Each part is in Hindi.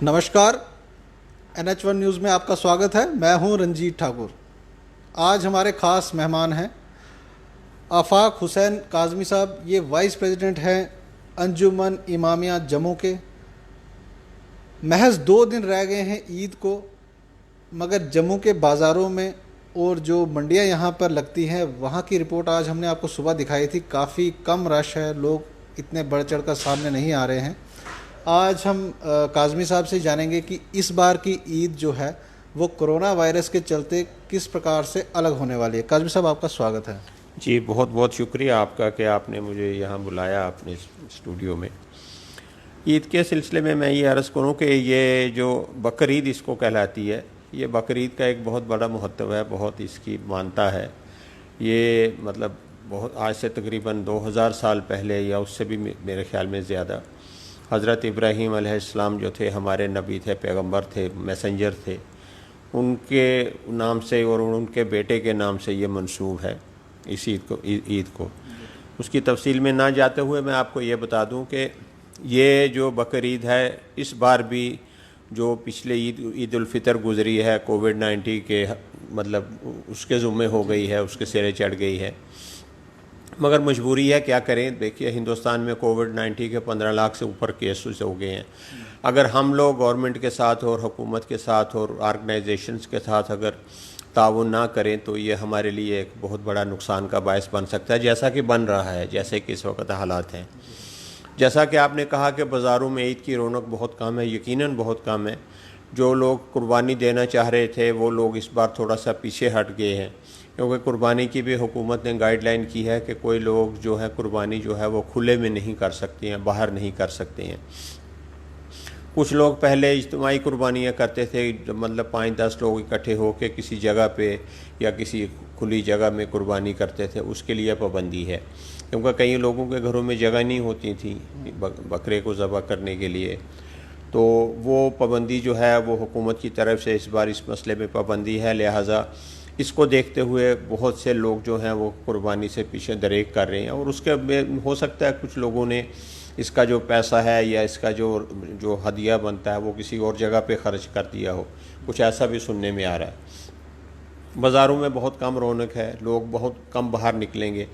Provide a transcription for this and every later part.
नमस्कार। NH1 न्यूज़ में आपका स्वागत है। मैं हूं रंजीत ठाकुर। आज हमारे ख़ास मेहमान हैं आफाक हुसैन काज़मी साहब। ये वाइस प्रेसिडेंट हैं अंजुमन इमामिया जम्मू के। महज 2 दिन रह गए हैं ईद को, मगर जम्मू के बाज़ारों में और जो मंडियां यहां पर लगती हैं वहां की रिपोर्ट आज हमने आपको सुबह दिखाई थी। काफ़ी कम रश है, लोग इतने बढ़ चढ़ कर सामने नहीं आ रहे हैं। आज हम काज़मी साहब से जानेंगे कि इस बार की ईद जो है वो कोरोना वायरस के चलते किस प्रकार से अलग होने वाली है। काज़मी साहब, आपका स्वागत है। जी, बहुत बहुत शुक्रिया आपका कि आपने मुझे यहाँ बुलाया अपने स्टूडियो में। ईद के सिलसिले में मैं ये अर्ज़ करूँ कि ये जो बकरीद इसको कहलाती है, ये बकरीद का एक बहुत बड़ा महत्व है, बहुत इसकी मानता है। ये मतलब बहुत आज से तकरीबन 2000 साल पहले या उससे भी मेरे ख्याल में ज़्यादा हज़रत इब्राहीम अलैहिस्सलाम जो थे, हमारे नबी थे, पैगंबर थे, मैसेंजर थे, उनके नाम से और उनके बेटे के नाम से ये मंसूब है इस ईद को। उसकी तफसील में ना जाते हुए मैं आपको ये बता दूं कि ये जो बकरीद है इस बार भी जो पिछले ईद उल फितर गुज़री है कोविड-19 के मतलब उसके ज़ुम्मे हो गई है, उसके सिरे चढ़ गई है, मगर मजबूरी है, क्या करें। देखिए, हिंदुस्तान में कोविड-19 के 15 लाख से ऊपर केसेस हो गए हैं। अगर हम लोग गवर्नमेंट के साथ और हुकूमत के साथ और ऑर्गेनाइजेशंस के साथ अगर ताउन ना करें तो ये हमारे लिए एक बहुत बड़ा नुकसान का बायस बन सकता है, जैसा कि बन रहा है, जैसे कि इस वक्त हालात हैं। जैसा कि आपने कहा कि बाज़ारों में ईद की रौनक बहुत कम है, यकीनन बहुत कम है। जो लोग कुर्बानी देना चाह रहे थे वो लोग इस बार थोड़ा सा पीछे हट गए हैं, क्योंकि कुर्बानी की भी हुकूमत ने गाइडलाइन की है कि कोई लोग जो है कुर्बानी जो है वो खुले में नहीं कर सकते हैं, बाहर नहीं कर सकते हैं। कुछ लोग पहले इज्तिमाई कुर्बानियाँ करते थे, मतलब 5-10 लोग इकट्ठे होकर किसी जगह पे या किसी खुली जगह में कुर्बानी करते थे, उसके लिए पाबंदी है, क्योंकि कई लोगों के घरों में जगह नहीं होती थी बकरे को ज़बह करने के लिए। तो वो पाबंदी जो है वो हुकूमत की तरफ से इस बार इस मसले में पाबंदी है। लिहाजा इसको देखते हुए बहुत से लोग जो हैं वो कुर्बानी से पीछे दरेक कर रहे हैं, और उसके हो सकता है कुछ लोगों ने इसका जो पैसा है या इसका जो हदिया बनता है वो किसी और जगह पे ख़र्च कर दिया हो। कुछ ऐसा भी सुनने में आ रहा है। बाज़ारों में बहुत कम रौनक है, लोग बहुत कम बाहर निकलेंगे।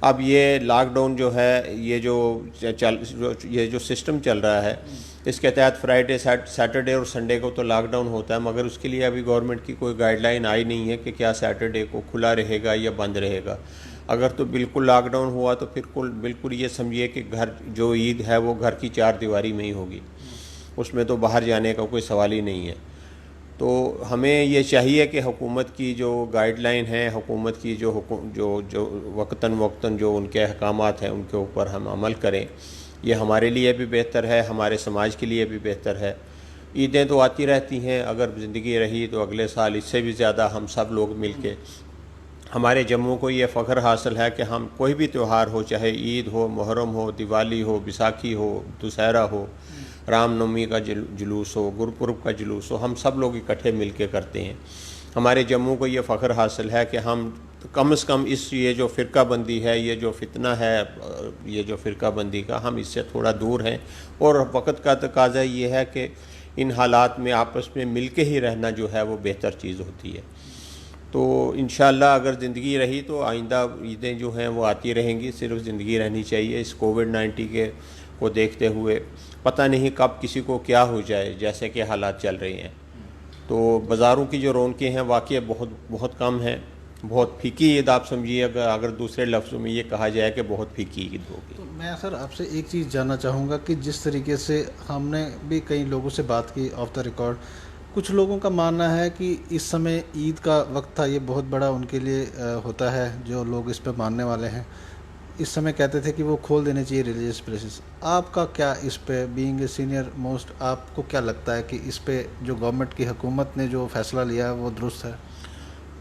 अब ये लॉकडाउन जो है, ये जो सिस्टम चल रहा है, इसके तहत फ्राइडे सैटरडे और संडे को तो लॉकडाउन होता है, मगर उसके लिए अभी गवर्नमेंट की कोई गाइडलाइन आई नहीं है कि क्या सैटरडे को खुला रहेगा या बंद रहेगा। अगर तो बिल्कुल लॉकडाउन हुआ तो फिर बिल्कुल ये समझिए कि घर जो ईद है वो घर की 4 दीवारी में ही होगी, उसमें तो बाहर जाने का कोई सवाल ही नहीं है। तो हमें ये चाहिए कि हुकूमत की जो गाइडलाइन है, हुकूमत की जो वक्तन जो उनके अहकामात हैं उनके ऊपर हम अमल करें। ये हमारे लिए भी बेहतर है, हमारे समाज के लिए भी बेहतर है। ईदें तो आती रहती हैं, अगर ज़िंदगी रही तो अगले साल इससे भी ज़्यादा हम सब लोग मिल के, हमारे जम्मू को ये फ़ख्र हासिल है कि हम कोई भी त्यौहार हो, चाहे ईद हो, मुहर्रम हो, दिवाली हो, बैसाखी हो, दशहरा हो, रामनवमी का जुलूस हो, गुरपुरब का जुलूस हो, हम सब लोग इकट्ठे मिल के करते हैं। हमारे जम्मू को ये फ़ख्र हासिल है कि हम कम से कम ये जो फ़िरका बंदी है, ये जो फितना है, ये जो फ़िरका बंदी का, हम इससे थोड़ा दूर हैं। और वक़्त का तकाज़ा ये है कि इन हालात में आपस में मिल के ही रहना जो है वो बेहतर चीज़ होती है। तो इंशाअल्लाह अगर ज़िंदगी रही तो आइंदा ईदें जो हैं वो आती रहेंगी। सिर्फ ज़िंदगी रहनी चाहिए। इस कोविड-19 को देखते हुए पता नहीं कब किसी को क्या हो जाए, जैसे कि हालात चल रहे हैं। तो बाज़ारों की जो रौनकें हैं वाकई बहुत बहुत कम हैं। बहुत फीकी ईद आप समझिए, अगर दूसरे लफ्ज़ों में ये कहा जाए कि बहुत फीकी ईद होगी। तो मैं सर आपसे एक चीज़ जानना चाहूँगा कि जिस तरीके से हमने भी कई लोगों से बात की ऑफ द रिकॉर्ड, कुछ लोगों का मानना है कि इस समय ईद का वक्त था, ये बहुत बड़ा उनके लिए होता है। जो लोग इस पर मानने वाले हैं इस समय कहते थे कि वो खोल देने चाहिए रिलीजियस प्लेसेस। आपका क्या इस पे, बीइंग ए सीनियर मोस्ट, आपको क्या लगता है कि इस पे जो गवर्नमेंट की हुकूमत ने जो फ़ैसला लिया है वो दुरुस्त है?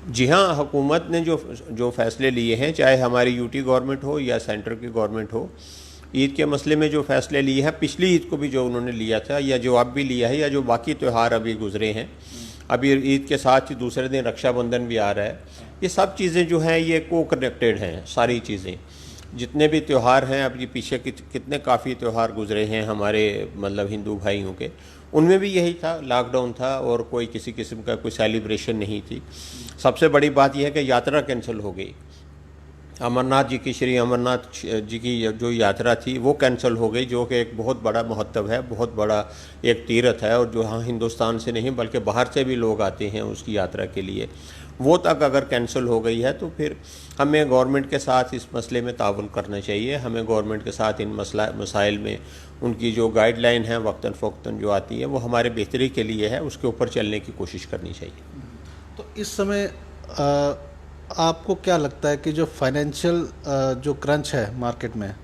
जी हाँ, हुकूमत ने जो फ़ैसले लिए हैं, चाहे हमारी यूटी गवर्नमेंट हो या सेंटर की गवर्नमेंट हो, ईद के मसले में जो फ़ैसले लिए हैं, पिछली ईद को भी जो उन्होंने लिया था या जो अब भी लिया है, या जो बाकी त्यौहार अभी गुजरे हैं, अभी ईद के साथ ही दूसरे दिन रक्षाबंधन भी आ रहा है, ये सब चीज़ें जो हैं ये को कनेक्टेड हैं सारी चीज़ें। जितने भी त्यौहार हैं, अब ये पीछे कितने काफ़ी त्यौहार गुजरे हैं हमारे मतलब हिंदू भाइयों के, उनमें भी यही था, लॉकडाउन था और कोई किसी किस्म का कोई सेलिब्रेशन नहीं थी। सबसे बड़ी बात यह है कि यात्रा कैंसिल हो गई। अमरनाथ जी की, श्री अमरनाथ जी की जो यात्रा थी वो कैंसिल हो गई, जो कि एक बहुत बड़ा महत्व है, बहुत बड़ा एक तीर्थ है, और जो हाँ हिंदुस्तान से नहीं बल्कि बाहर से भी लोग आते हैं उसकी यात्रा के लिए। वो तक अगर कैंसिल हो गई है तो फिर हमें गवर्नमेंट के साथ इस मसले में ताउन करना चाहिए। हमें गवर्नमेंट के साथ इन मसाइल में उनकी जो गाइडलाइन है वक्तन फ़ौक्तन जो आती है वो हमारे बेहतरी के लिए है, उसके ऊपर चलने की कोशिश करनी चाहिए। तो इस समय आपको क्या लगता है कि जो फाइनेंशियल जो क्रंच है मार्केट में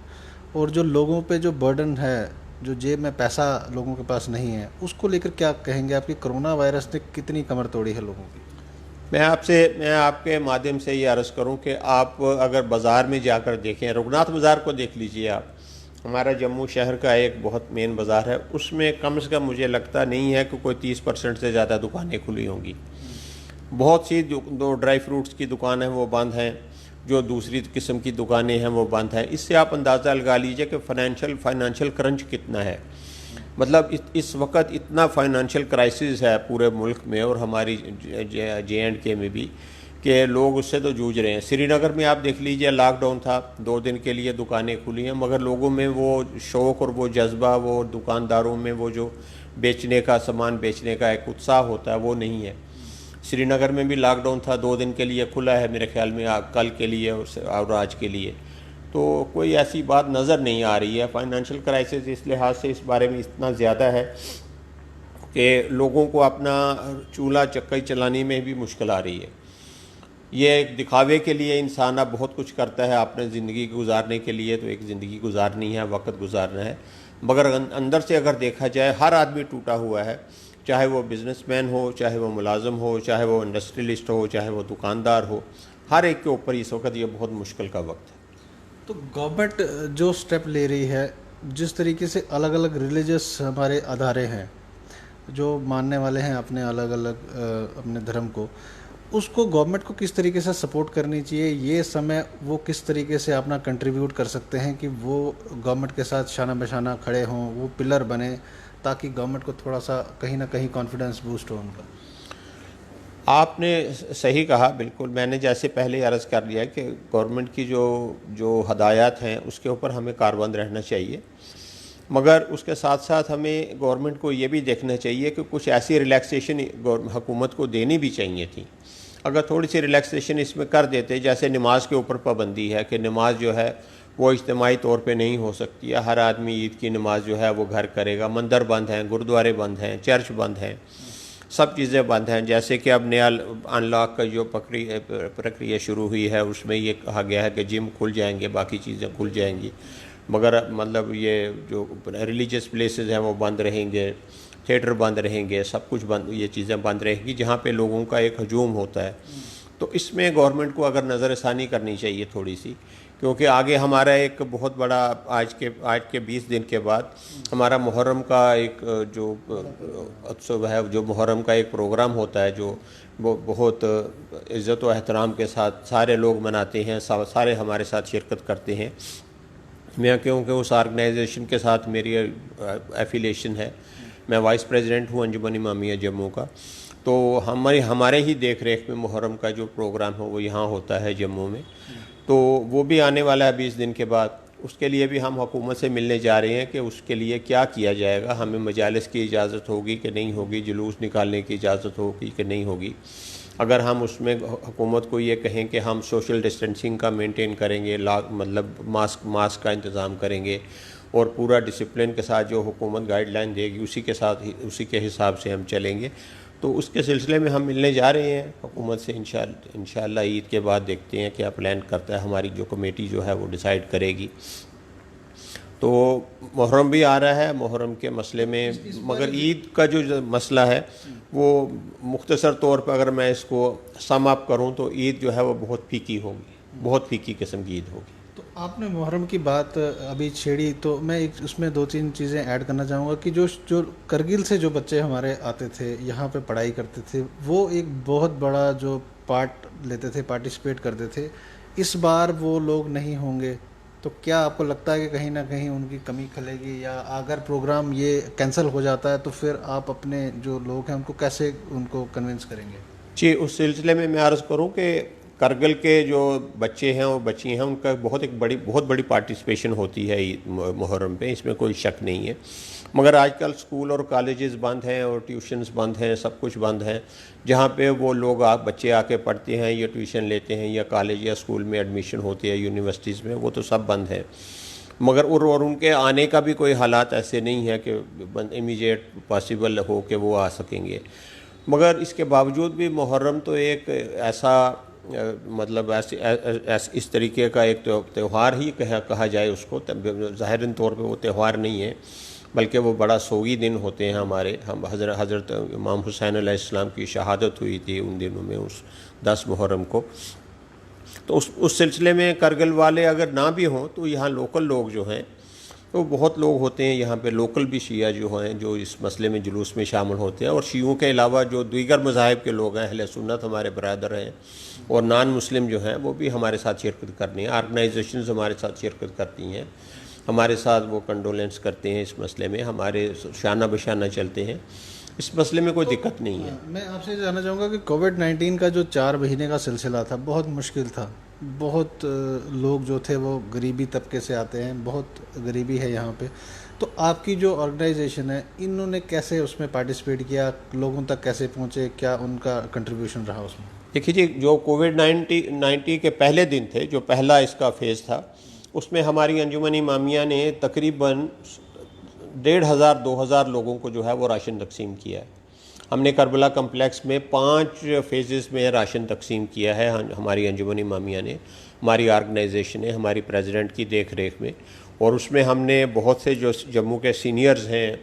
और जो लोगों पे जो बर्डन है, जो जेब में पैसा लोगों के पास नहीं है, उसको लेकर क्या कहेंगे आपकी कोरोना वायरस ने कितनी कमर तोड़ी है लोगों की? मैं आपके माध्यम से ये अर्ज़ करूं कि आप अगर बाज़ार में जाकर देखें, रघुनाथ बाज़ार को देख लीजिए आप, हमारा जम्मू शहर का एक बहुत मेन बाज़ार है, उसमें कम से कम मुझे लगता नहीं है कि कोई 30% से ज़्यादा दुकानें खुली होंगी। बहुत सी दो ड्राई फ्रूट्स की दुकान है वो बंद हैं, जो दूसरी किस्म की दुकानें हैं वो बंद हैं। इससे आप अंदाज़ा लगा लीजिए कि फाइनेंशियल क्रंच कितना है। मतलब इस वक्त इतना फाइनेंशियल क्राइसिस है पूरे मुल्क में और हमारी JNK में भी, कि लोग उससे तो जूझ रहे हैं। श्रीनगर में आप देख लीजिए, लॉकडाउन था, 2 दिन के लिए दुकानें खुली हैं, मगर लोगों में वो शौक़ और वो जज्बा, वो दुकानदारों में वो जो बेचने का, सामान बेचने का एक उत्साह होता है वो नहीं है। श्रीनगर में भी लॉकडाउन था, 2 दिन के लिए खुला है मेरे ख्याल में, कल के लिए और आज के लिए। तो कोई ऐसी बात नज़र नहीं आ रही है। फाइनेंशियल क्राइसिस इस लिहाज से इस बारे में इतना ज़्यादा है कि लोगों को अपना चूल्हा चक्की चलाने में भी मुश्किल आ रही है। ये एक दिखावे के लिए इंसान अब बहुत कुछ करता है अपने ज़िंदगी गुजारने के लिए, तो एक ज़िंदगी गुजारनी है, वक्त गुजारना है, मगर अंदर से अगर देखा जाए हर आदमी टूटा हुआ है, चाहे वो बिजनेसमैन हो, चाहे वो मुलाजिम हो, चाहे वो इंडस्ट्रियलिस्ट हो, चाहे वो दुकानदार हो, हर एक के ऊपर इस वक्त ये बहुत मुश्किल का वक्त है। तो गवर्नमेंट जो स्टेप ले रही है, जिस तरीके से अलग अलग रिलीजियस हमारे अदारे हैं जो मानने वाले हैं अपने अलग अलग अपने धर्म को, उसको गवर्नमेंट को किस तरीके से सपोर्ट करनी चाहिए? ये समय वो किस तरीके से अपना कंट्रीब्यूट कर सकते हैं कि वो गवर्नमेंट के साथ शाना बशाना खड़े हों, वो पिलर बने, ताकि गवर्नमेंट को थोड़ा सा कहीं ना कहीं कॉन्फिडेंस बूस्ट हो उनका? आपने सही कहा, बिल्कुल। मैंने जैसे पहले अर्ज़ कर लिया कि गवर्नमेंट की जो हदायत हैं उसके ऊपर हमें कारबंद रहना चाहिए, मगर उसके साथ साथ हमें गवर्नमेंट को ये भी देखना चाहिए कि कुछ ऐसी रिलैक्सेशन हुकूमत को देनी भी चाहिए थी। अगर थोड़ी सी रिलैक्सेशन इसमें कर देते, जैसे नमाज के ऊपर पाबंदी है कि नमाज जो है वो इज्तिमाई तौर पे नहीं हो सकती है, हर आदमी ईद की नमाज जो है वो घर करेगा, मंदिर बंद हैं, गुरुद्वारे बंद हैं, चर्च बंद हैं, सब चीज़ें बंद हैं। जैसे कि अब नया अनलॉक का जो प्रक्रिया शुरू हुई है उसमें ये कहा गया है कि जिम खुल जाएंगे, बाकी चीज़ें खुल जाएंगी, मगर मतलब ये जो रिलीजियस प्लेसेस हैं वो बंद रहेंगे, थिएटर बंद रहेंगे, सब कुछ बंद, ये चीज़ें बंद रहेंगी जहाँ पे लोगों का एक हजूम होता है। तो इसमें गवर्नमेंट को अगर नज़रसानी करनी चाहिए थोड़ी सी, क्योंकि आगे हमारा एक बहुत बड़ा आज के 20 दिन के बाद हमारा मुहर्रम का एक जो उत्सव है, जो मुहर्रम का एक प्रोग्राम होता है, जो वो बहुत इज़्ज़त व एहतराम के साथ सारे लोग मनाते हैं, सारे हमारे साथ शिरकत करते हैं। मैं क्योंकि उस ऑर्गेनाइजेशन के साथ मेरी एफिलिएशन है, मैं वाइस प्रेसिडेंट हूँ अंजुमन इमामिया जम्मू का, तो हमारे ही देख रेख में मुहर्रम का जो प्रोग्राम है वो यहाँ होता है जम्मू में, तो वो भी आने वाला है 20 दिन के बाद। उसके लिए भी हम हुकूमत से मिलने जा रहे हैं कि उसके लिए क्या किया जाएगा, हमें मजालिस की इजाज़त होगी कि नहीं होगी, जुलूस निकालने की इजाज़त होगी कि नहीं होगी। अगर हम उसमें हुकूमत को ये कहें कि हम सोशल डिस्टेंसिंग का मेंटेन करेंगे, मतलब मास्क का इंतज़ाम करेंगे और पूरा डिसिप्लिन के साथ जो हुकूमत गाइडलाइन देगी उसी के हिसाब से हम चलेंगे, तो उसके सिलसिले में हम मिलने जा रहे हैं हुकूमत से। इंशाअल्लाह ईद के बाद देखते हैं क्या प्लान करता है, हमारी जो कमेटी जो है वो डिसाइड करेगी। तो मुहर्रम भी आ रहा है, मुहर्रम के मसले में, मगर ईद का जो मसला है वो मुख्तसर तौर पर अगर मैं इसको सम अप करूँ तो ईद जो है वो बहुत फीकी होगी, बहुत फीकी किस्म की ईद होगी। तो आपने मुहर्रम की बात अभी छेड़ी, तो मैं एक उसमें 2-3 चीज़ें ऐड करना चाहूँगा कि जो करगिल से जो बच्चे हमारे आते थे, यहाँ पे पढ़ाई करते थे, वो एक बहुत बड़ा जो पार्ट लेते थे, पार्टिसिपेट करते थे। इस बार वो लोग नहीं होंगे, तो क्या आपको लगता है कि कहीं ना कहीं उनकी कमी खलेगी, या अगर प्रोग्राम ये कैंसिल हो जाता है तो फिर आप अपने जो लोग हैं उनको कैसे उनको कन्विंस करेंगे? जी, उस सिलसिले में मैं अर्ज़ करूं कि करगिल के जो बच्चे हैं और बच्ची हैं उनका बहुत बड़ी पार्टिसिपेशन होती है ईद मुहर्रम पे, इसमें कोई शक नहीं है। मगर आजकल स्कूल और कॉलेजेस बंद हैं और ट्यूशन्स बंद हैं, सब कुछ बंद हैं। जहाँ पे वो लोग बच्चे आके पढ़ते हैं या ट्यूशन लेते हैं या कॉलेज या स्कूल में एडमिशन होती है यूनिवर्सिटीज़ में, वो तो सब बंद है। मगर और उनके आने का भी कोई हालात ऐसे नहीं है कि इमीडिएट पॉसिबल हो कि वो आ सकेंगे। मगर इसके बावजूद भी मुहर्रम तो एक ऐसा मतलब इस तरीके का एक त्यौहार ही कहा जाए उसको। ज़ाहिरन तौर पे वो त्यौहार नहीं है, बल्कि वो बड़ा सोगी दिन होते हैं हमारे। हम हज़रत इमाम हुसैन अलैहिस्सलाम की शहादत हुई थी उन दिनों में, उस 10 मुहर्रम को। तो उस सिलसिले में करगिल वाले अगर ना भी हों तो यहाँ लोकल लोग जो हैं तो बहुत लोग होते हैं यहाँ पे, लोकल भी शिया जो हैं जो इस मसले में जुलूस में शामिल होते हैं। और शियों के अलावा जो दीगर मज़ाहिब के लोग हैं, अहले सुन्नत हमारे बरादर हैं, और नॉन मुस्लिम जो हैं वो भी हमारे साथ शिरकत करनी है। ऑर्गेनाइजेशंस हमारे साथ शिरकत करती हैं, हमारे साथ वो कंडोलेंस करते हैं इस मसले में, हमारे शाना बशाना चलते हैं। इस मसले में कोई दिक्कत नहीं है। मैं आपसे जानना चाहूँगा कि कोविड-19 का जो 4 महीने का सिलसिला था बहुत मुश्किल था। बहुत लोग जो थे वो गरीबी तबके से आते हैं, बहुत गरीबी है यहाँ पे। तो आपकी जो ऑर्गेनाइजेशन है, इन्होंने कैसे उसमें पार्टिसिपेट किया, लोगों तक कैसे पहुँचे, क्या उनका कंट्रीब्यूशन रहा उसमें? देखिए जी, जो कोविड-19 के पहले दिन थे, जो पहला इसका फेज़ था, उसमें हमारी अंजुमन इमामिया ने तकरीबन 1,500-2,000 लोगों को जो है वो राशन तकसीम किया है। हमने करबला कम्प्लेक्स में 5 फेजेस में राशन तकसीम किया है हमारी अंजुमन इमामिया ने, हमारी ऑर्गेनाइजेशन ने, हमारी प्रेसिडेंट की देख रेख में। और उसमें हमने बहुत से जो जम्मू के सीनियर्स हैं,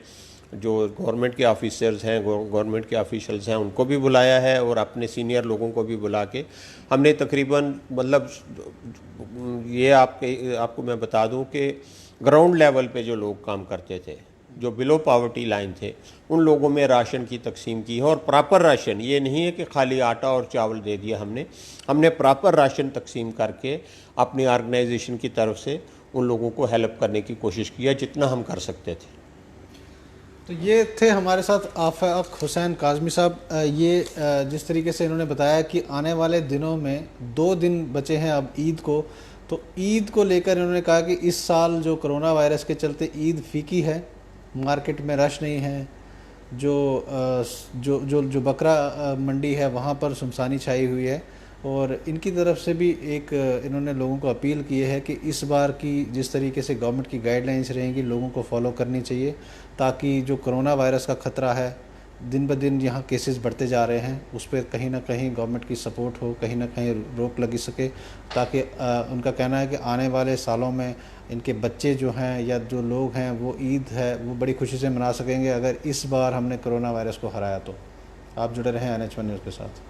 जो गवर्नमेंट के ऑफिसर्स हैं, गवर्नमेंट के ऑफिशियल्स हैं, उनको भी बुलाया है, और अपने सीनियर लोगों को भी बुला के हमने तकरीबन मतलब ये आपको मैं बता दूं कि ग्राउंड लेवल पे जो लोग काम करते थे, जो बिलो पावर्टी लाइन थे, उन लोगों में राशन की तकसीम की है। और प्रॉपर राशन, ये नहीं है कि खाली आटा और चावल दे दिया हमने प्रॉपर राशन तकसीम करके अपनी ऑर्गेनाइजेशन की तरफ से उन लोगों को हेल्प करने की कोशिश किया जितना हम कर सकते थे। तो ये थे हमारे साथ आफाक हुसैन काज़मी साहब। ये जिस तरीके से इन्होंने बताया कि आने वाले दिनों में 2 दिन बचे हैं अब ईद को, तो ईद को लेकर इन्होंने कहा कि इस साल जो कोरोना वायरस के चलते ईद फीकी है, मार्केट में रश नहीं है, जो बकरा मंडी है वहाँ पर सुनसानी छाई हुई है। और इनकी तरफ से भी एक इन्होंने लोगों को अपील की है कि इस बार की जिस तरीके से गवर्नमेंट की गाइडलाइंस रहेंगी लोगों को फॉलो करनी चाहिए, ताकि जो कोरोना वायरस का ख़तरा है, दिन ब दिन यहाँ केसेस बढ़ते जा रहे हैं, उस पर कहीं ना कहीं गवर्नमेंट की सपोर्ट हो, कहीं ना कहीं रोक लगी सके, ताकि उनका कहना है कि आने वाले सालों में इनके बच्चे जो हैं या जो लोग हैं वो ईद है वो बड़ी खुशी से मना सकेंगे अगर इस बार हमने कोरोना वायरस को हराया तो। आप जुड़े रहें NH1 न्यूज़ के साथ।